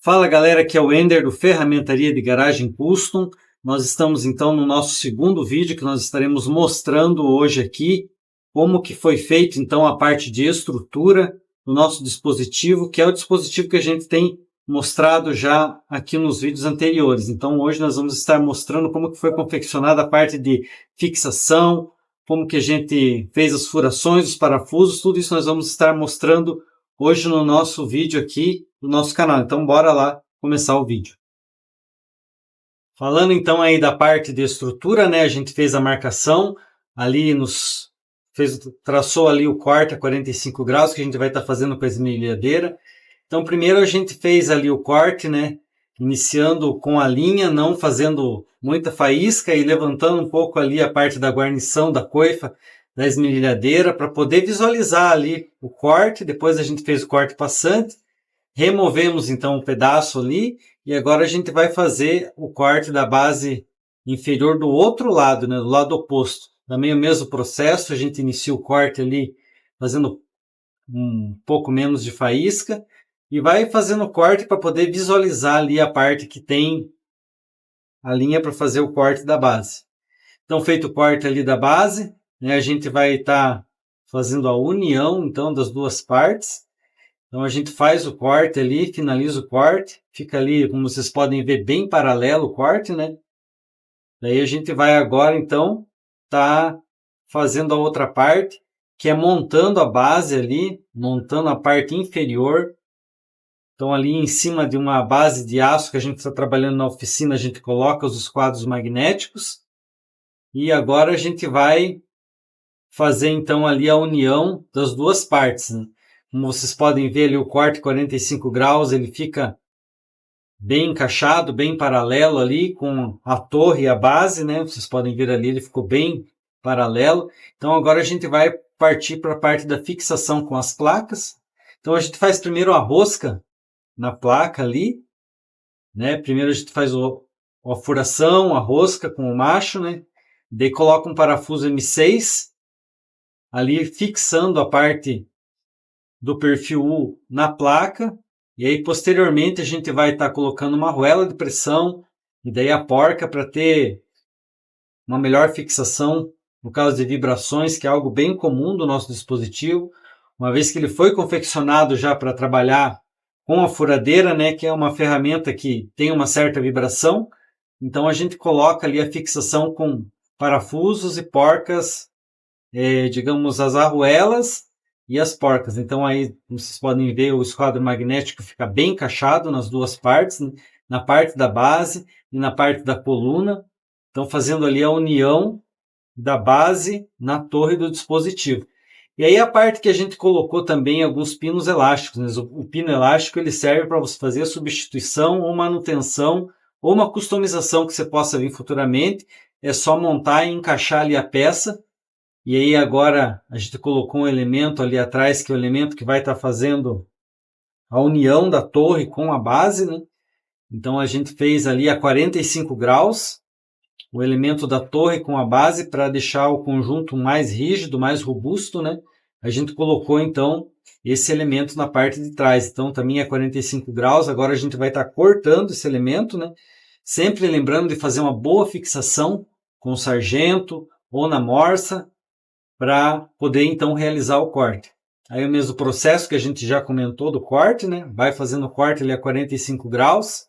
Fala galera, aqui é o Ender do Ferramentaria de Garagem Custom. Nós estamos então no nosso segundo vídeo que nós estaremos mostrando hoje aqui como que foi feito então a parte de estrutura do nosso dispositivo, que é o dispositivo que a gente tem mostrado já aqui nos vídeos anteriores. Então hoje nós vamos estar mostrando como que foi confeccionada a parte de fixação, como que a gente fez as furações, os parafusos, tudo isso nós vamos estar mostrando hoje no nosso vídeo aqui do nosso canal. Então bora lá começar o vídeo. Falando então aí da parte de estrutura, né? A gente fez a marcação ali traçou ali o corte a 45 graus que a gente vai estar fazendo com a esmerilhadeira. Então primeiro a gente fez ali o corte, né? Iniciando com a linha, não fazendo muita faísca e levantando um pouco ali a parte da guarnição da coifa da esmerilhadeira para poder visualizar ali o corte. Depois a gente fez o corte passante, removemos então um pedaço ali e agora a gente vai fazer o corte da base inferior do outro lado, né, do lado oposto. Também o mesmo processo, a gente inicia o corte ali fazendo um pouco menos de faísca e vai fazendo o corte para poder visualizar ali a parte que tem a linha para fazer o corte da base. Então, feito o corte ali da base, né, a gente vai estar fazendo a união então das duas partes. Então a gente faz o corte ali, finaliza o corte, fica ali, como vocês podem ver, bem paralelo o corte, né? Daí a gente vai agora então fazendo a outra parte, que é montando a base ali, montando a parte inferior. Então ali em cima de uma base de aço que a gente está trabalhando na oficina, a gente coloca os quadros magnéticos. E agora a gente vai fazer então ali a união das duas partes, né? Como vocês podem ver ali o corte 45 graus, ele fica bem encaixado, bem paralelo ali com a torre e a base, né? Vocês podem ver ali, ele ficou bem paralelo. Então agora a gente vai partir para a parte da fixação com as placas. Então a gente faz primeiro a rosca na placa ali, né? Primeiro a gente faz a furação, a rosca com o macho, né? Daí coloca um parafuso M6 ali fixando a parte do perfil U na placa, e aí posteriormente a gente vai estar colocando uma arruela de pressão e daí a porca para ter uma melhor fixação no caso de vibrações, que é algo bem comum do nosso dispositivo, uma vez que ele foi confeccionado já para trabalhar com a furadeira, né, que é uma ferramenta que tem uma certa vibração. Então a gente coloca ali a fixação com parafusos e porcas, digamos as arruelas e as porcas. Então aí vocês podem ver o esquadro magnético fica bem encaixado nas duas partes, né? Na parte da base e na parte da coluna. Então fazendo ali a união da base na torre do dispositivo. E aí a parte que a gente colocou também alguns pinos elásticos, né? O pino elástico ele serve para você fazer a substituição ou manutenção ou uma customização que você possa vir futuramente. É só montar e encaixar ali a peça. E aí agora a gente colocou um elemento ali atrás, que é o elemento que vai estar fazendo a união da torre com a base, né? Então a gente fez ali a 45 graus o elemento da torre com a base para deixar o conjunto mais rígido, mais robusto, né? A gente colocou então esse elemento na parte de trás. Então também é 45 graus. Agora a gente vai estar cortando esse elemento, né? Sempre lembrando de fazer uma boa fixação com o sargento ou na morsa, para poder então realizar o corte. Aí o mesmo processo que a gente já comentou do corte, né? Vai fazendo o corte ali a 45 graus.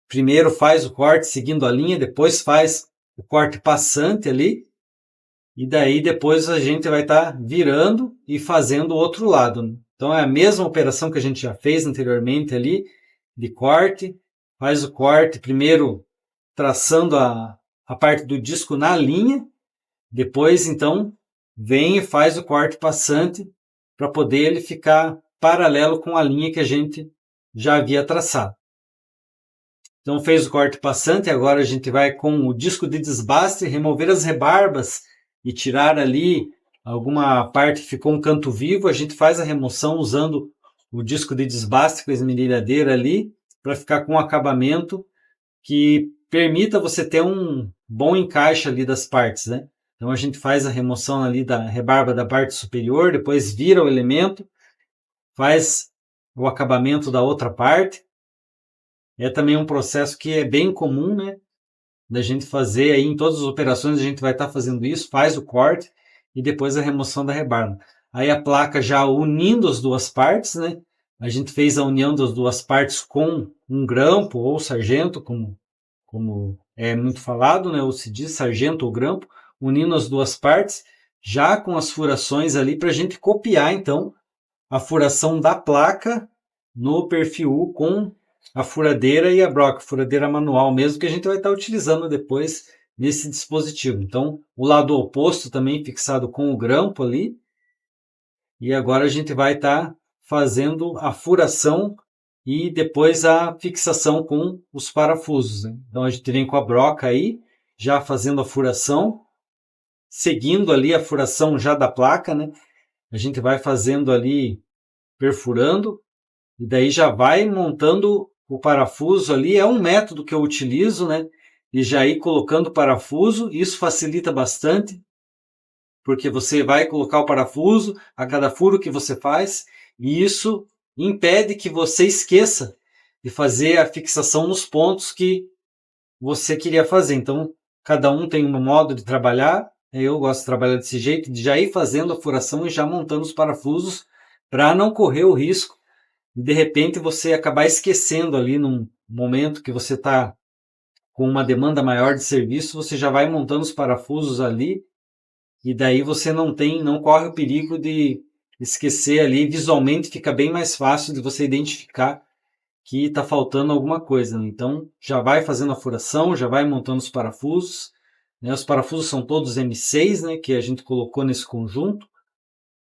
Primeiro faz o corte seguindo a linha, depois faz o corte passante ali. E daí depois a gente vai estar virando e fazendo o outro lado, né? Então é a mesma operação que a gente já fez anteriormente ali, de corte. Faz o corte primeiro traçando a parte do disco na linha. Depois, então, vem e faz o corte passante para poder ele ficar paralelo com a linha que a gente já havia traçado. Então, fez o corte passante, agora a gente vai com o disco de desbaste, remover as rebarbas e tirar ali alguma parte que ficou um canto vivo. A gente faz a remoção usando o disco de desbaste com a esmerilhadeira ali, para ficar com um acabamento que permita você ter um bom encaixe ali das partes, né? Então a gente faz a remoção ali da rebarba da parte superior, depois vira o elemento, faz o acabamento da outra parte, é também um processo que é bem comum, né, da gente fazer aí em todas as operações. A gente vai estar fazendo isso, faz o corte e depois a remoção da rebarba. Aí a placa já unindo as duas partes, né, a gente fez a união das duas partes com um grampo ou sargento, como é muito falado, né, ou se diz sargento ou grampo, unindo as duas partes, já com as furações ali para a gente copiar então a furação da placa no perfil U com a furadeira e a broca, furadeira manual mesmo, que a gente vai estar utilizando depois nesse dispositivo. Então, o lado oposto também fixado com o grampo ali. E agora a gente vai estar fazendo a furação e depois a fixação com os parafusos, né? Então a gente vem com a broca aí, já fazendo a furação, seguindo ali a furação já da placa, né? A gente vai fazendo ali, perfurando, e daí já vai montando o parafuso ali. É um método que eu utilizo, né? E já ir colocando o parafuso, isso facilita bastante, porque você vai colocar o parafuso a cada furo que você faz, e isso impede que você esqueça de fazer a fixação nos pontos que você queria fazer. Então, cada um tem um modo de trabalhar. Eu gosto de trabalhar desse jeito, de já ir fazendo a furação e já montando os parafusos para não correr o risco de repente você acabar esquecendo ali num momento que você está com uma demanda maior de serviço, você já vai montando os parafusos ali e daí você não corre o perigo de esquecer ali. Visualmente fica bem mais fácil de você identificar que está faltando alguma coisa, né? Então já vai fazendo a furação, já vai montando os parafusos, né? Os parafusos são todos M6, né, que a gente colocou nesse conjunto,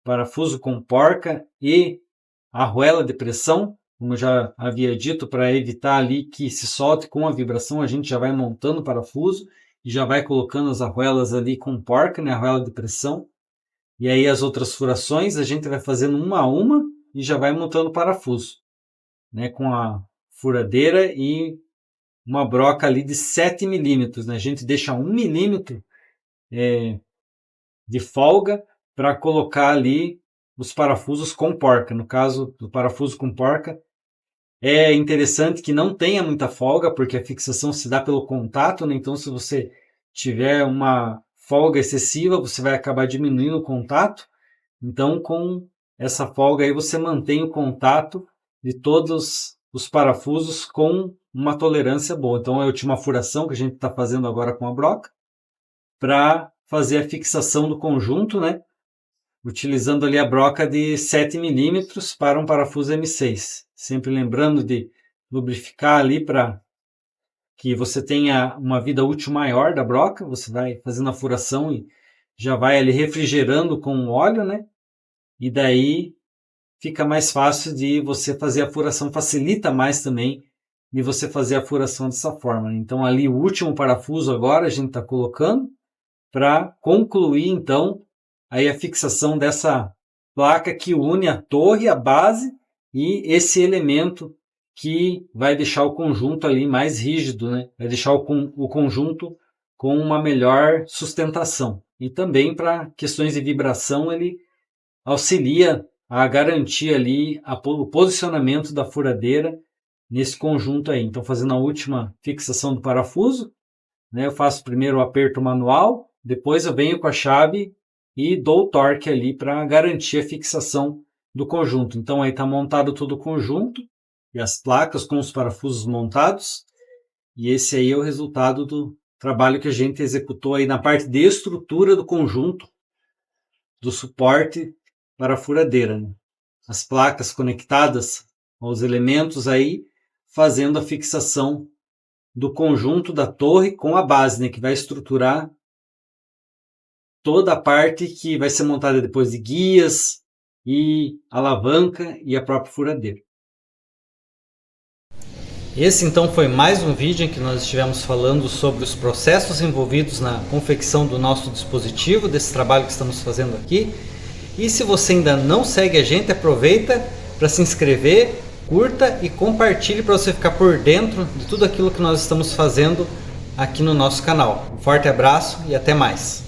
parafuso com porca e arruela de pressão, como eu já havia dito, para evitar ali que se solte com a vibração. A gente já vai montando o parafuso e já vai colocando as arruelas ali com porca, né, arruela de pressão. E aí as outras furações a gente vai fazendo uma a uma e já vai montando o parafuso, né, com a furadeira e uma broca ali de 7 milímetros, né? A gente deixa 1 milímetro de folga para colocar ali os parafusos com porca. No caso do parafuso com porca, é interessante que não tenha muita folga, porque a fixação se dá pelo contato, né? Então, se você tiver uma folga excessiva, você vai acabar diminuindo o contato. Então, com essa folga aí, você mantém o contato de todos os parafusos com uma tolerância boa. Então, é a última furação que a gente está fazendo agora com a broca, para fazer a fixação do conjunto, né? Utilizando ali a broca de 7 milímetros para um parafuso M6. Sempre lembrando de lubrificar ali para que você tenha uma vida útil maior da broca. Você vai fazendo a furação e já vai ali refrigerando com o óleo, né? E daí fica mais fácil de você fazer a furação, facilita mais também de você fazer a furação dessa forma. Então ali o último parafuso agora a gente está colocando para concluir então aí a fixação dessa placa que une a torre, a base e esse elemento que vai deixar o conjunto ali mais rígido, né? Vai deixar o conjunto com uma melhor sustentação. E também para questões de vibração ele auxilia a garantir ali o posicionamento da furadeira nesse conjunto aí. Então, fazendo a última fixação do parafuso, né, eu faço primeiro o aperto manual, depois eu venho com a chave e dou o torque ali para garantir a fixação do conjunto. Então aí está montado todo o conjunto e as placas com os parafusos montados, e esse aí é o resultado do trabalho que a gente executou aí na parte de estrutura do conjunto do suporte para a furadeira, né? As placas conectadas aos elementos aí, fazendo a fixação do conjunto da torre com a base, né, que vai estruturar toda a parte que vai ser montada depois de guias e alavanca e a própria furadeira. Esse então foi mais um vídeo em que nós estivemos falando sobre os processos envolvidos na confecção do nosso dispositivo, desse trabalho que estamos fazendo aqui. E se você ainda não segue a gente, aproveita para se inscrever, curta e compartilhe para você ficar por dentro de tudo aquilo que nós estamos fazendo aqui no nosso canal. Um forte abraço e até mais!